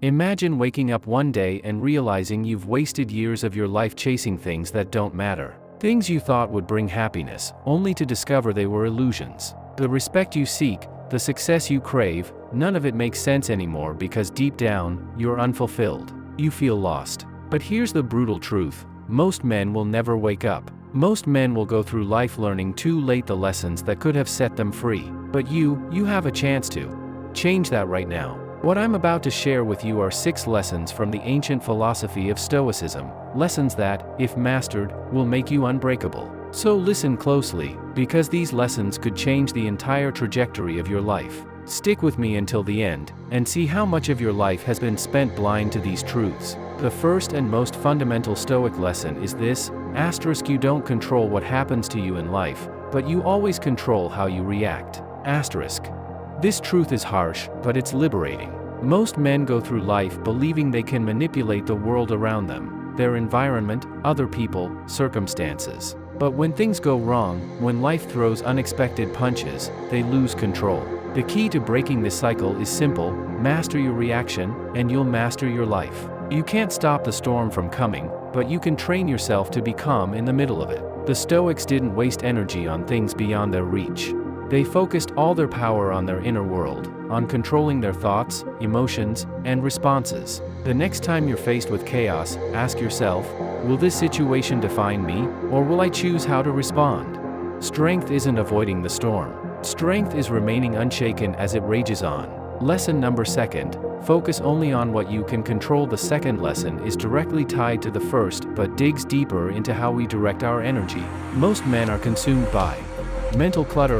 Imagine waking up one day and realizing you've wasted years of your life chasing things that don't matter. Things you thought would bring happiness, only to discover they were illusions. The respect you seek, the success you crave, none of it makes sense anymore because deep down, you're unfulfilled. You feel lost. But here's the brutal truth. Most men will never wake up. Most men will go through life learning too late the lessons that could have set them free. But you have a chance to change that right now. What I'm about to share with you are 6 lessons from the ancient philosophy of Stoicism, lessons that, if mastered, will make you unbreakable. So listen closely, because these lessons could change the entire trajectory of your life. Stick with me until the end, and see how much of your life has been spent blind to these truths. The first and most fundamental Stoic lesson is this: you don't control what happens to you in life, but you always control how you react. This truth is harsh, but it's liberating. Most men go through life believing they can manipulate the world around them, their environment, other people, circumstances. But when things go wrong, when life throws unexpected punches, they lose control. The key to breaking this cycle is simple: master your reaction, and you'll master your life. You can't stop the storm from coming, but you can train yourself to be calm in the middle of it. The Stoics didn't waste energy on things beyond their reach. They focused all their power on their inner world, on controlling their thoughts, emotions, and responses. The next time you're faced with chaos, ask yourself, will this situation define me, or will I choose how to respond? Strength isn't avoiding the storm. Strength is remaining unshaken as it rages on. Lesson number 2: focus only on what you can control. The second lesson is directly tied to the first, but digs deeper into how we direct our energy. Most men are consumed by mental clutter.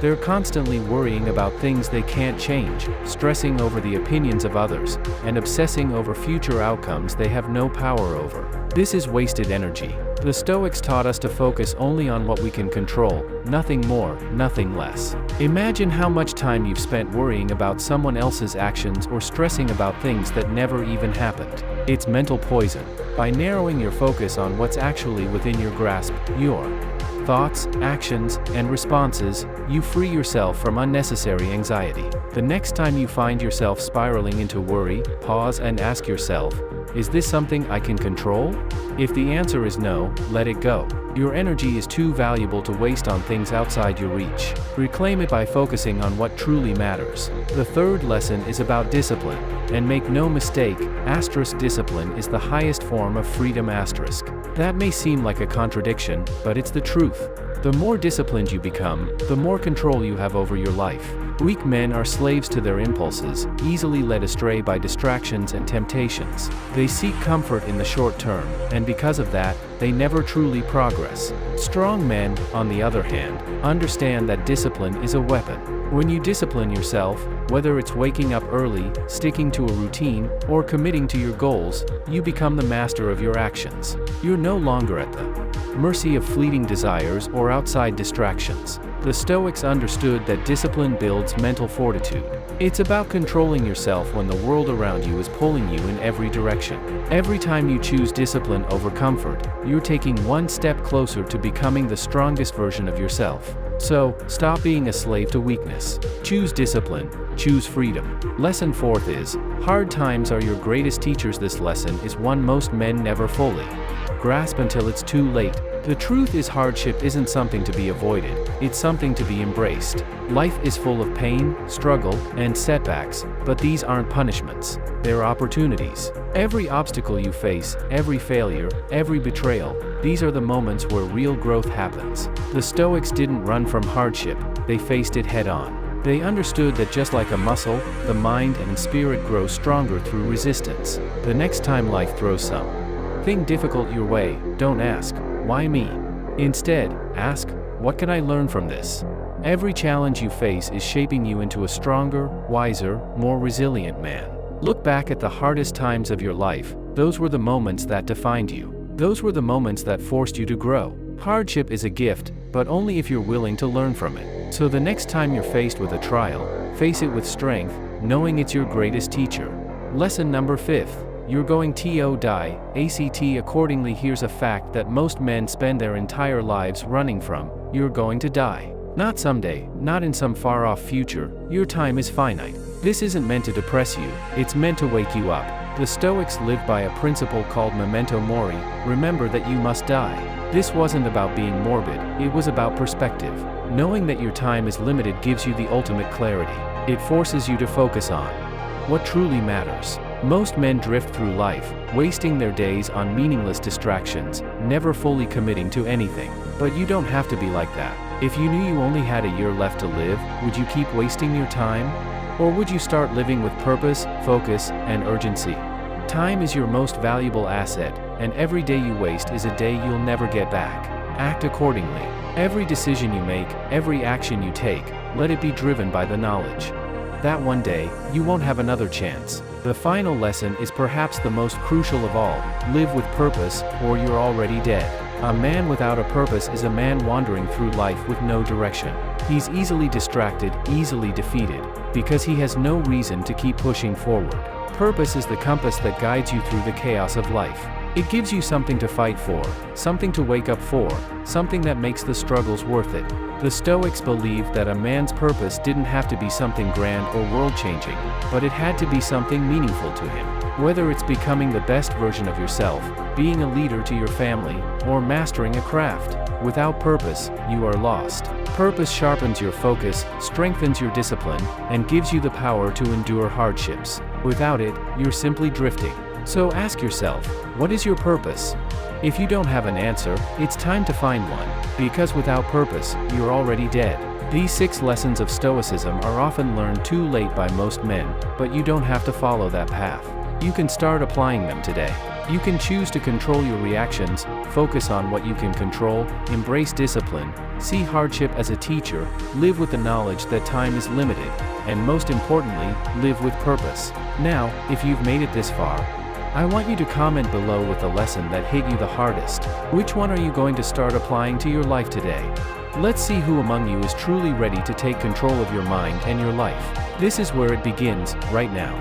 They're constantly worrying about things they can't change, stressing over the opinions of others, and obsessing over future outcomes they have no power over. This is wasted energy. The Stoics taught us to focus only on what we can control, nothing more, nothing less. Imagine how much time you've spent worrying about someone else's actions or stressing about things that never even happened. It's mental poison. By narrowing your focus on what's actually within your grasp, your thoughts, actions, and responses, you free yourself from unnecessary anxiety. The next time you find yourself spiraling into worry, pause and ask yourself, is this something I can control? If the answer is no, let it go. Your energy is too valuable to waste on things outside your reach. Reclaim it by focusing on what truly matters. The third lesson is about discipline. And make no mistake, discipline is the highest form of freedom. That may seem like a contradiction, but it's the truth. The more disciplined you become, the more control you have over your life. Weak men are slaves to their impulses, easily led astray by distractions and temptations. They seek comfort in the short term, and because of that, they never truly progress. Strong men, on the other hand, understand that discipline is a weapon. When you discipline yourself, whether it's waking up early, sticking to a routine, or committing to your goals, you become the master of your actions. You're no longer at the mercy of fleeting desires or outside distractions. The Stoics understood that discipline builds mental fortitude. It's about controlling yourself when the world around you is pulling you in every direction. Every time you choose discipline over comfort, you're taking one step closer to becoming the strongest version of yourself. So, stop being a slave to weakness. Choose discipline. Choose freedom. Lesson 4 is, hard times are your greatest teachers. This lesson is one most men never fully grasp until it's too late. The truth is, hardship isn't something to be avoided, it's something to be embraced. Life is full of pain, struggle, and setbacks, but these aren't punishments, they're opportunities. Every obstacle you face, every failure, every betrayal, these are the moments where real growth happens. The Stoics didn't run from hardship, they faced it head-on. They understood that just like a muscle, the mind and spirit grow stronger through resistance. The next time life throws something difficult your way, don't ask, why me? Instead, ask, what can I learn from this? Every challenge you face is shaping you into a stronger, wiser, more resilient man. Look back at the hardest times of your life. Those were the moments that defined you. Those were the moments that forced you to grow. Hardship is a gift, but only if you're willing to learn from it. So the next time you're faced with a trial, face it with strength, knowing it's your greatest teacher. Lesson number 5. You're going to die. Accordingly, here's a fact that most men spend their entire lives running from. You're going to die. Not someday, not in some far-off future. Your time is finite. This isn't meant to depress you, it's meant to wake you up. The Stoics lived by a principle called memento mori, remember that you must die. This wasn't about being morbid, it was about perspective. Knowing that your time is limited gives you the ultimate clarity. It forces you to focus on what truly matters. Most men drift through life, wasting their days on meaningless distractions, never fully committing to anything. But you don't have to be like that. If you knew you only had a year left to live, would you keep wasting your time? Or would you start living with purpose, focus, and urgency? Time is your most valuable asset, and every day you waste is a day you'll never get back. Act accordingly. Every decision you make, every action you take, let it be driven by the knowledge that one day, you won't have another chance. The final lesson is perhaps the most crucial of all: live with purpose, or you're already dead. A man without a purpose is a man wandering through life with no direction. He's easily distracted, easily defeated, because he has no reason to keep pushing forward. Purpose is the compass that guides you through the chaos of life. It gives you something to fight for, something to wake up for, something that makes the struggles worth it. The Stoics believed that a man's purpose didn't have to be something grand or world-changing, but it had to be something meaningful to him. Whether it's becoming the best version of yourself, being a leader to your family, or mastering a craft, without purpose, you are lost. Purpose sharpens your focus, strengthens your discipline, and gives you the power to endure hardships. Without it, you're simply drifting. So ask yourself, what is your purpose? If you don't have an answer, it's time to find one, because without purpose, you're already dead. These 6 lessons of Stoicism are often learned too late by most men, but you don't have to follow that path. You can start applying them today. You can choose to control your reactions, focus on what you can control, embrace discipline, see hardship as a teacher, live with the knowledge that time is limited, and most importantly, live with purpose. Now, if you've made it this far, I want you to comment below with the lesson that hit you the hardest. Which one are you going to start applying to your life today? Let's see who among you is truly ready to take control of your mind and your life. This is where it begins, right now.